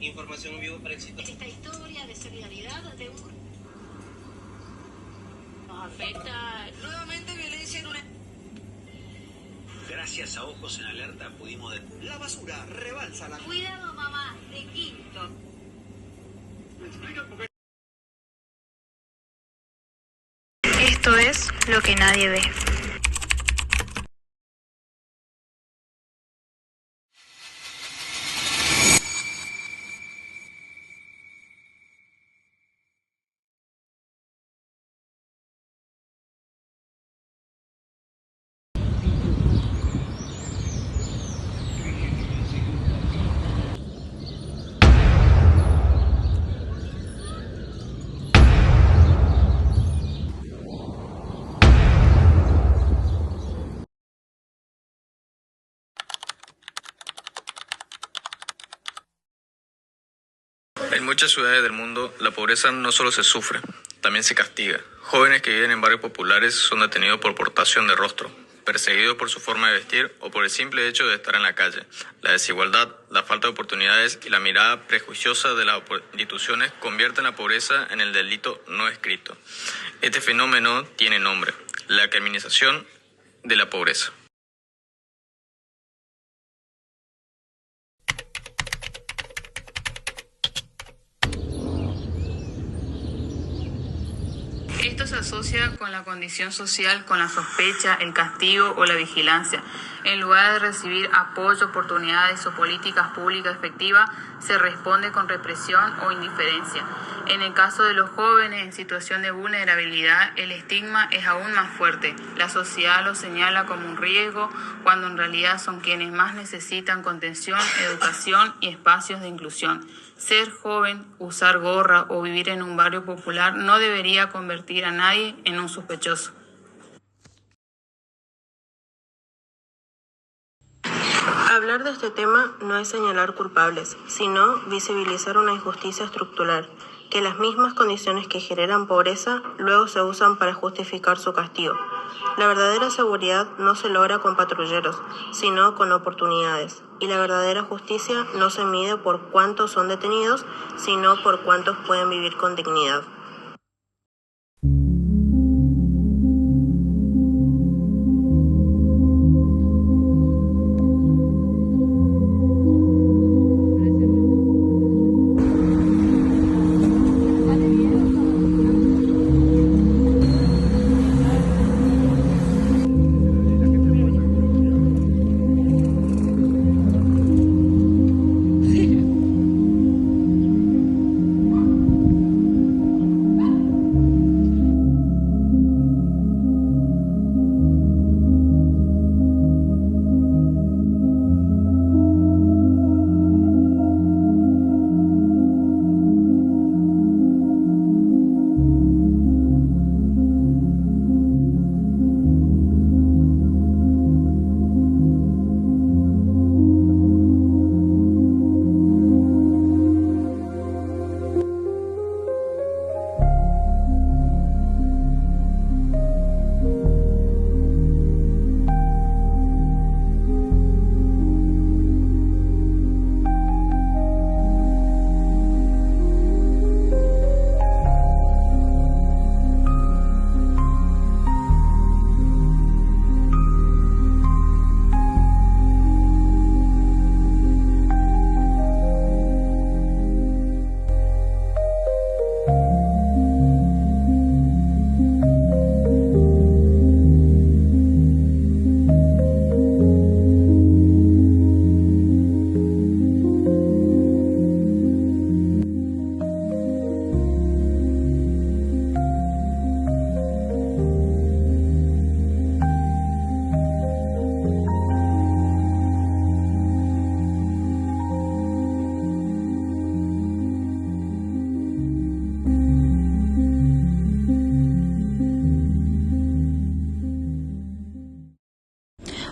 Información en vivo para éxito. Esta historia de solidaridad de un grupo nos afecta nuevamente violencia en una... Gracias a Ojos en Alerta pudimos... La basura rebalsa la... Cuidado, mamá, de quinto. ¿Me explican por qué? Esto es lo que nadie ve. En muchas ciudades del mundo, la pobreza no solo se sufre, también se castiga. Jóvenes que viven en barrios populares son detenidos por portación de rostro, perseguidos por su forma de vestir o por el simple hecho de estar en la calle. La desigualdad, la falta de oportunidades y la mirada prejuiciosa de las instituciones convierten la pobreza en el delito no escrito. Este fenómeno tiene nombre: la criminalización de la pobreza. Esto se asocia con la condición social, con la sospecha, el castigo o la vigilancia. En lugar de recibir apoyo, oportunidades o políticas públicas efectivas, se responde con represión o indiferencia. En el caso de los jóvenes en situación de vulnerabilidad, el estigma es aún más fuerte. La sociedad los señala como un riesgo, cuando en realidad son quienes más necesitan contención, educación y espacios de inclusión. Ser joven, usar gorra o vivir en un barrio popular no debería convertir a nadie en un sospechoso. Hablar de este tema no es señalar culpables, sino visibilizar una injusticia estructural, que las mismas condiciones que generan pobreza luego se usan para justificar su castigo. La verdadera seguridad no se logra con patrulleros, sino con oportunidades. Y la verdadera justicia no se mide por cuántos son detenidos, sino por cuántos pueden vivir con dignidad.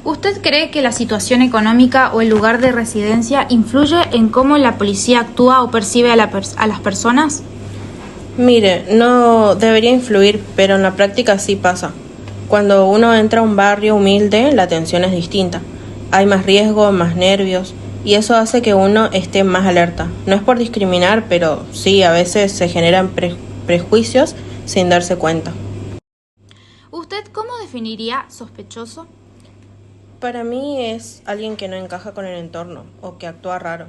¿Usted cree que la situación económica o el lugar de residencia influye en cómo la policía actúa o percibe a las personas? Mire, no debería influir, pero en la práctica sí pasa. Cuando uno entra a un barrio humilde, la atención es distinta. Hay más riesgo, más nervios, y eso hace que uno esté más alerta. No es por discriminar, pero sí, a veces se generan prejuicios sin darse cuenta. ¿Usted cómo definiría sospechoso? Para mí es alguien que no encaja con el entorno o que actúa raro.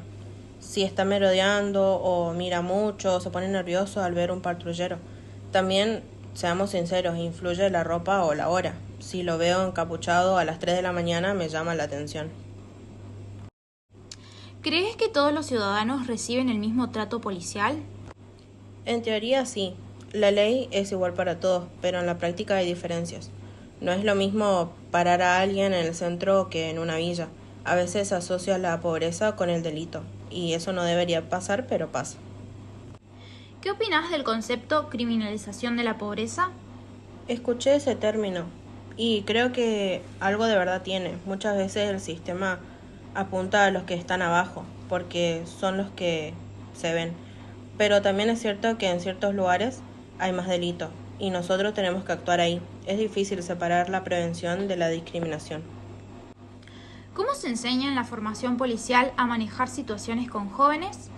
Si está merodeando o mira mucho o se pone nervioso al ver un patrullero. También, seamos sinceros, influye la ropa o la hora. Si lo veo encapuchado a las 3 de la mañana me llama la atención. ¿Crees que todos los ciudadanos reciben el mismo trato policial? En teoría sí, la ley es igual para todos, pero en la práctica hay diferencias. No es lo mismo parar a alguien en el centro que en una villa. A veces se asocia la pobreza con el delito, y eso no debería pasar, pero pasa. ¿Qué opinas del concepto criminalización de la pobreza? Escuché ese término, y creo que algo de verdad tiene. Muchas veces el sistema apunta a los que están abajo, porque son los que se ven. Pero también es cierto que en ciertos lugares hay más delito, y nosotros tenemos que actuar ahí. Es difícil separar la prevención de la discriminación. ¿Cómo se enseña en la formación policial a manejar situaciones con jóvenes?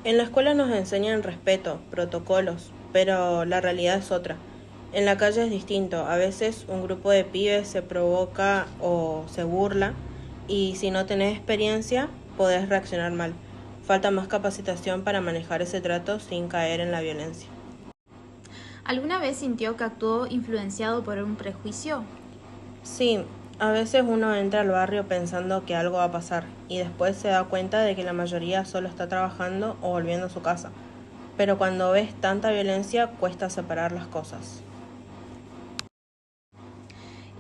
En la escuela nos enseñan respeto, protocolos, pero la realidad es otra. En la calle es distinto. A veces un grupo de pibes se provoca o se burla, y si no tenés experiencia, podés reaccionar mal. Falta más capacitación para manejar ese trato sin caer en la violencia. ¿Alguna vez sintió que actuó influenciado por un prejuicio? Sí, a veces uno entra al barrio pensando que algo va a pasar y después se da cuenta de que la mayoría solo está trabajando o volviendo a su casa. Pero cuando ves tanta violencia, cuesta separar las cosas.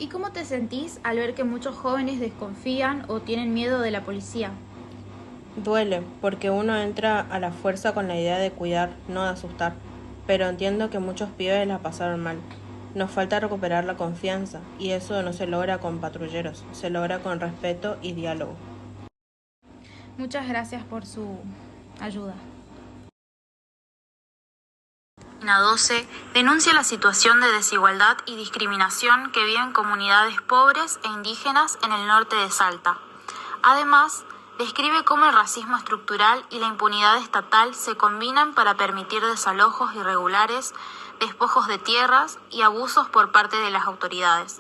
¿Y cómo te sentís al ver que muchos jóvenes desconfían o tienen miedo de la policía? Duele, porque uno entra a la fuerza con la idea de cuidar, no de asustar. Pero entiendo que muchos pibes la pasaron mal. Nos falta recuperar la confianza, y eso no se logra con patrulleros, se logra con respeto y diálogo. Muchas gracias por su ayuda. Página 12 denuncia la situación de desigualdad y discriminación que viven comunidades pobres e indígenas en el norte de Salta. Además, describe cómo el racismo estructural y la impunidad estatal se combinan para permitir desalojos irregulares, despojos de tierras y abusos por parte de las autoridades.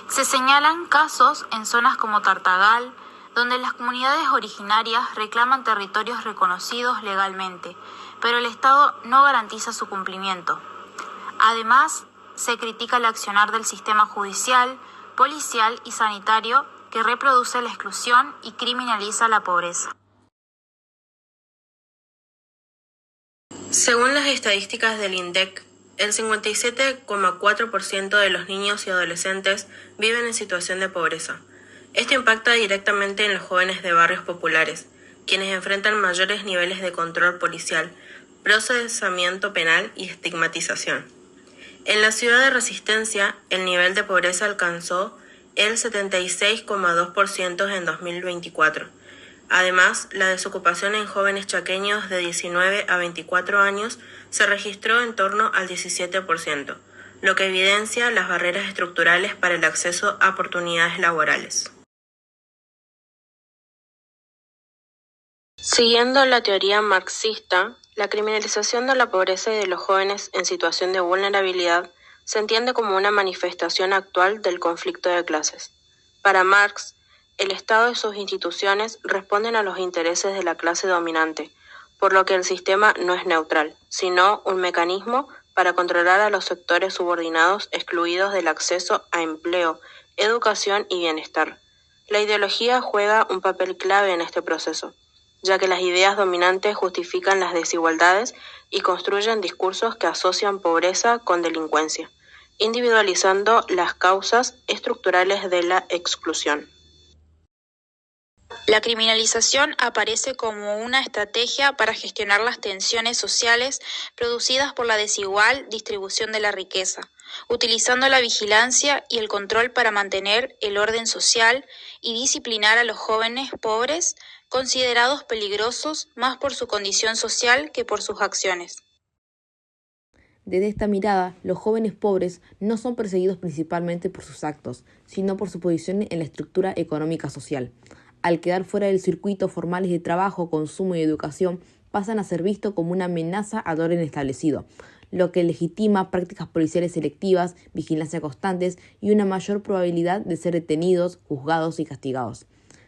Se señalan casos en zonas como Tartagal, donde las comunidades originarias reclaman territorios reconocidos legalmente, pero el Estado no garantiza su cumplimiento. Además, se critica el accionar del sistema judicial, policial y sanitario que reproduce la exclusión y criminaliza la pobreza. Según las estadísticas del INDEC, el 57,4% de los niños y adolescentes viven en situación de pobreza. Esto impacta directamente en los jóvenes de barrios populares, quienes enfrentan mayores niveles de control policial, procesamiento penal y estigmatización. En la ciudad de Resistencia, el nivel de pobreza alcanzó el 76,2% en 2024. Además, la desocupación en jóvenes chaqueños de 19 a 24 años se registró en torno al 17%, lo que evidencia las barreras estructurales para el acceso a oportunidades laborales. Siguiendo la teoría marxista, la criminalización de la pobreza y de los jóvenes en situación de vulnerabilidad se entiende como una manifestación actual del conflicto de clases. Para Marx, el Estado y sus instituciones responden a los intereses de la clase dominante, por lo que el sistema no es neutral, sino un mecanismo para controlar a los sectores subordinados excluidos del acceso a empleo, educación y bienestar. La ideología juega un papel clave en este proceso, ya que las ideas dominantes justifican las desigualdades y construyen discursos que asocian pobreza con delincuencia, individualizando las causas estructurales de la exclusión. La criminalización aparece como una estrategia para gestionar las tensiones sociales producidas por la desigual distribución de la riqueza, utilizando la vigilancia y el control para mantener el orden social y disciplinar a los jóvenes pobres, considerados peligrosos más por su condición social que por sus acciones. Desde esta mirada, los jóvenes pobres no son perseguidos principalmente por sus actos, sino por su posición en la estructura económica social. Al quedar fuera del circuito formales de trabajo, consumo y educación, pasan a ser vistos como una amenaza al orden establecido, lo que legitima prácticas policiales selectivas, vigilancia constantes y una mayor probabilidad de ser detenidos, juzgados y castigados.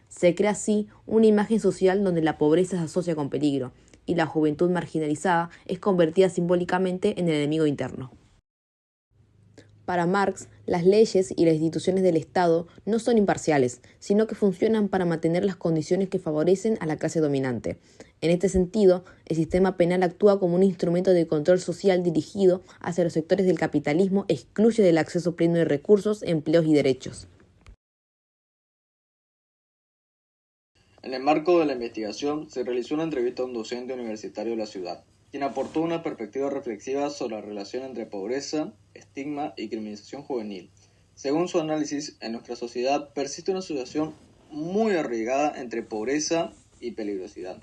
Se crea así una imagen social donde la pobreza se asocia con peligro y la juventud marginalizada es convertida simbólicamente en el enemigo interno. Para Marx, las leyes y las instituciones del Estado no son imparciales, sino que funcionan para mantener las condiciones que favorecen a la clase dominante. En este sentido, el sistema penal actúa como un instrumento de control social dirigido hacia los sectores del capitalismo e excluye del acceso pleno de recursos, empleos y derechos. En el marco de la investigación, se realizó una entrevista a un docente universitario de la ciudad, quien aportó una perspectiva reflexiva sobre la relación entre pobreza, estigma y criminalización juvenil. Según su análisis, en nuestra sociedad persiste una asociación muy arraigada entre pobreza y peligrosidad.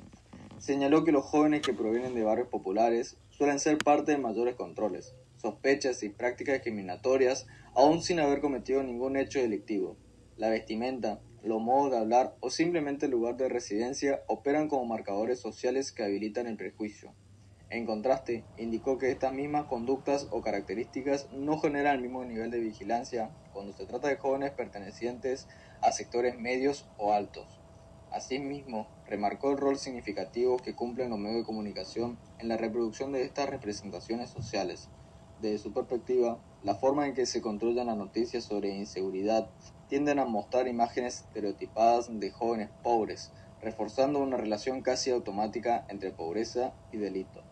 Señaló que los jóvenes que provienen de barrios populares suelen ser parte de mayores controles, sospechas y prácticas discriminatorias, aún sin haber cometido ningún hecho delictivo. La vestimenta, los modos de hablar o simplemente el lugar de residencia operan como marcadores sociales que habilitan el prejuicio. En contraste, indicó que estas mismas conductas o características no generan el mismo nivel de vigilancia cuando se trata de jóvenes pertenecientes a sectores medios o altos. Asimismo, remarcó el rol significativo que cumplen los medios de comunicación en la reproducción de estas representaciones sociales. Desde su perspectiva, la forma en que se construyen las noticias sobre inseguridad tienden a mostrar imágenes estereotipadas de jóvenes pobres, reforzando una relación casi automática entre pobreza y delito.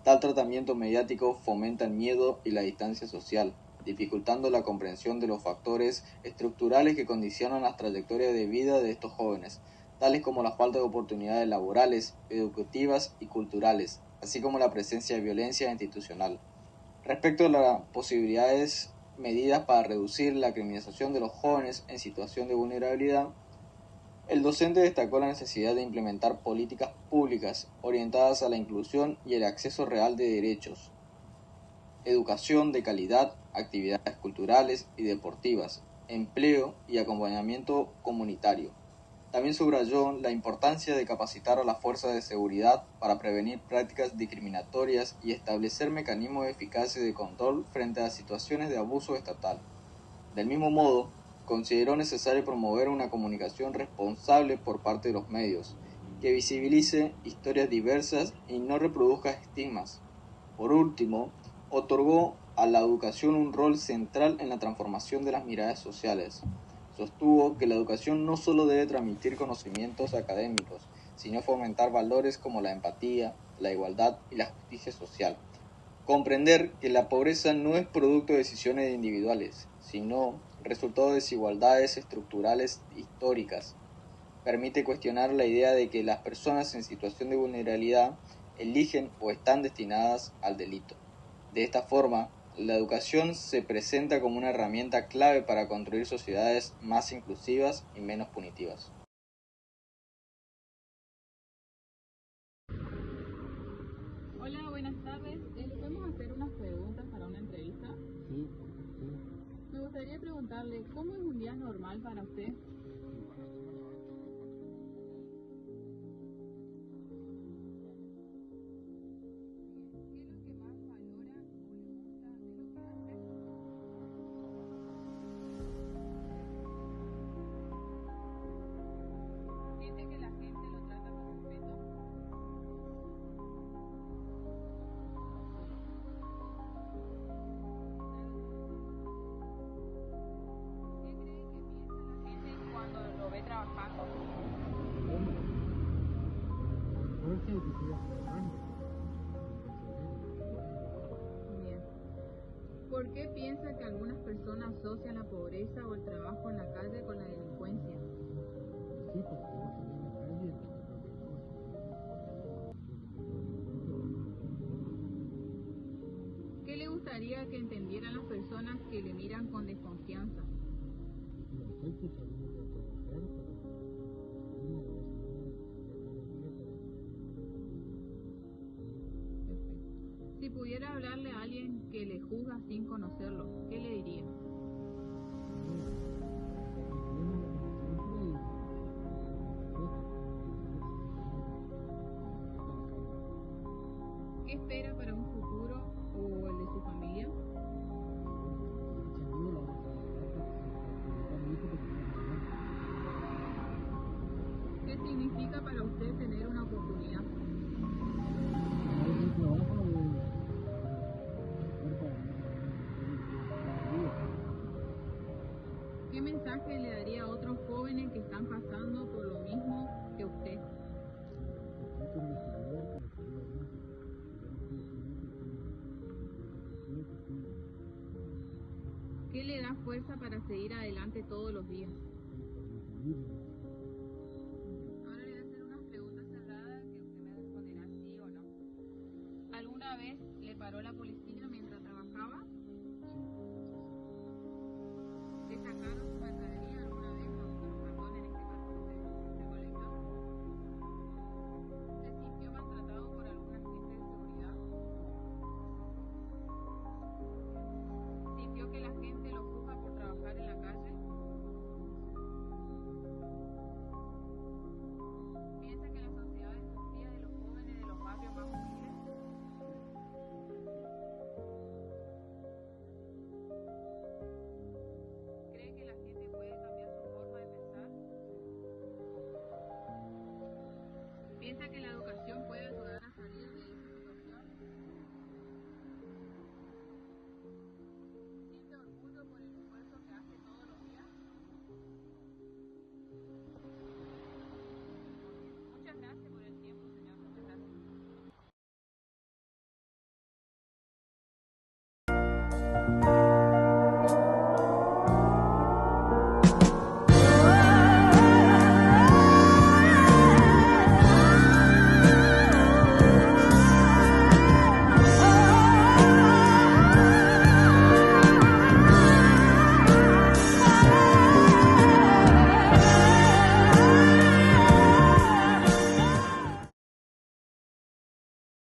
Tal tratamiento mediático fomenta el miedo y la distancia social, dificultando la comprensión de los factores estructurales que condicionan las trayectorias de vida de estos jóvenes, tales como la falta de oportunidades laborales, educativas y culturales, así como la presencia de violencia institucional. Respecto a las posibilidades medidas para reducir la criminalización de los jóvenes en situación de vulnerabilidad, el docente destacó la necesidad de implementar políticas públicas orientadas a la inclusión y el acceso real de derechos, educación de calidad, actividades culturales y deportivas, empleo y acompañamiento comunitario. También subrayó la importancia de capacitar a las fuerzas de seguridad para prevenir prácticas discriminatorias y establecer mecanismos eficaces de control frente a situaciones de abuso estatal. Del mismo modo, consideró necesario promover una comunicación responsable por parte de los medios, que visibilice historias diversas y no reproduzca estigmas. Por último, otorgó a la educación un rol central en la transformación de las miradas sociales. Sostuvo que la educación no solo debe transmitir conocimientos académicos, sino fomentar valores como la empatía, la igualdad y la justicia social. Comprender que la pobreza no es producto de decisiones individuales, sino resultado de desigualdades estructurales históricas. Permite cuestionar la idea de que las personas en situación de vulnerabilidad eligen o están destinadas al delito. De esta forma, la educación se presenta como una herramienta clave para construir sociedades más inclusivas y menos punitivas. Hola, buenas tardes. ¿Le podemos hacer unas preguntas para una entrevista? Sí. Me gustaría preguntarle, ¿cómo es un día normal para usted? Trabajando. Bien. ¿Por qué piensa que algunas personas asocian la pobreza o el trabajo en la calle con la delincuencia? Sí, porque no se ve en la calle. ¿Qué le gustaría que entendieran las personas que le miran con desconfianza? Si pudiera hablarle a alguien que le juzga sin conocerlo, ¿qué le diría? ¿Qué espera para un futuro o el de su familia? Seguro la vamos a trabajar porque ¿Qué significa para usted tener una oportunidad? el trabajo ¿Qué mensaje le daría a otros jóvenes que están pasando por lo mismo que usted? ¿Qué le da fuerza para seguir adelante todos los días? Ahora le voy a hacer unas preguntas cerradas que usted me responderá sí o no. ¿Alguna vez le paró la policía mientras trabajaba? ¿Le sacaron su mercadería alguna vez o su cartón, en este caso de colección? ¿Se sintió maltratado por algún agente de seguridad? ¿Sintió que la gente lo juzga por trabajar en la calle? ¿Piensa que la sociedad desconfía de los jóvenes de los barrios más humildes? ¿Cree que la gente puede cambiar su forma de pensar? ¿Piensa que la educación